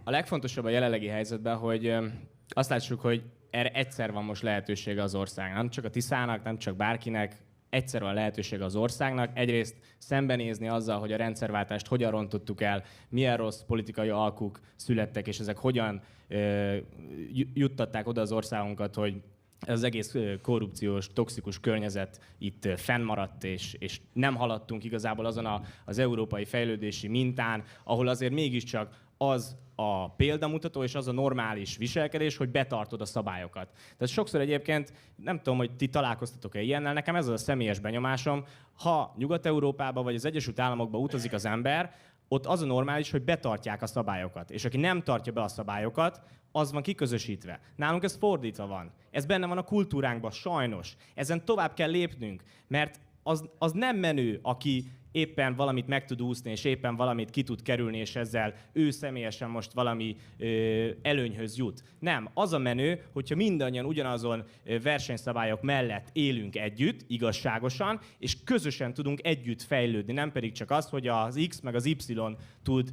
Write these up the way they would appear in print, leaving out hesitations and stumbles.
A legfontosabb a jelenlegi helyzetben, hogy azt látsuk, hogy erre egyszer van most lehetősége az országnak. Nem csak a Tiszának, nem csak bárkinek, egyszer van lehetősége az országnak. Egyrészt szembenézni azzal, hogy a rendszerváltást hogyan rontottuk el, milyen rossz politikai alkuk születtek, és ezek hogyan juttatták oda az országunkat, hogy ez az egész korrupciós, toxikus környezet itt fennmaradt, és nem haladtunk igazából azon az európai fejlődési mintán, ahol azért mégiscsak az a példamutató és az a normális viselkedés, hogy betartod a szabályokat. Tehát sokszor egyébként, nem tudom, hogy ti találkoztatok-e ilyennel, nekem ez az a személyes benyomásom, ha Nyugat-Európába vagy az Egyesült Államokba utazik az ember, ott az a normális, hogy betartják a szabályokat. És aki nem tartja be a szabályokat, az van kiközösítve. Nálunk ez fordítva van. Ez benne van a kultúránkban, sajnos. Ezen tovább kell lépnünk, mert az nem menő, aki éppen valamit meg tud úszni, és éppen valamit ki tud kerülni, és ezzel ő személyesen most valami előnyhöz jut. Nem, az a menő, hogyha mindannyian ugyanazon versenyszabályok mellett élünk együtt, igazságosan, és közösen tudunk együtt fejlődni, nem pedig csak az, hogy az X meg az Y tud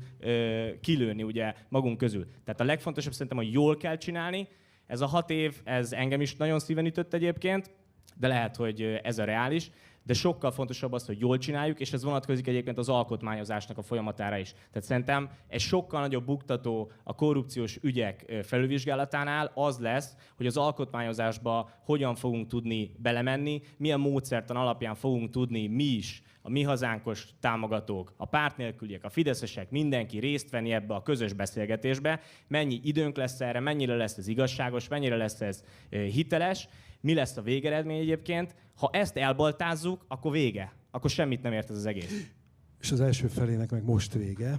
kilőni ugye magunk közül. Tehát a legfontosabb szerintem, hogy jól kell csinálni. Ez a 6 év, ez engem is nagyon szíven ütött egyébként, de lehet, hogy ez a reális. De sokkal fontosabb az, hogy jól csináljuk, és ez vonatkozik egyébként az alkotmányozásnak a folyamatára is. Tehát szerintem egy sokkal nagyobb buktató a korrupciós ügyek felülvizsgálatánál az lesz, hogy az alkotmányozásba hogyan fogunk tudni belemenni, milyen módszertan alapján fogunk tudni mi is, a mi hazánkos támogatók, a párt nélküliek, a fideszesek, mindenki részt venni ebbe a közös beszélgetésbe, mennyi időnk lesz erre, mennyire lesz ez igazságos, mennyire lesz ez hiteles, mi lesz a végeredmény egyébként. Ha ezt elbaltázzuk, akkor vége. Akkor semmit nem ért ez az egész. És az első felének meg most vége.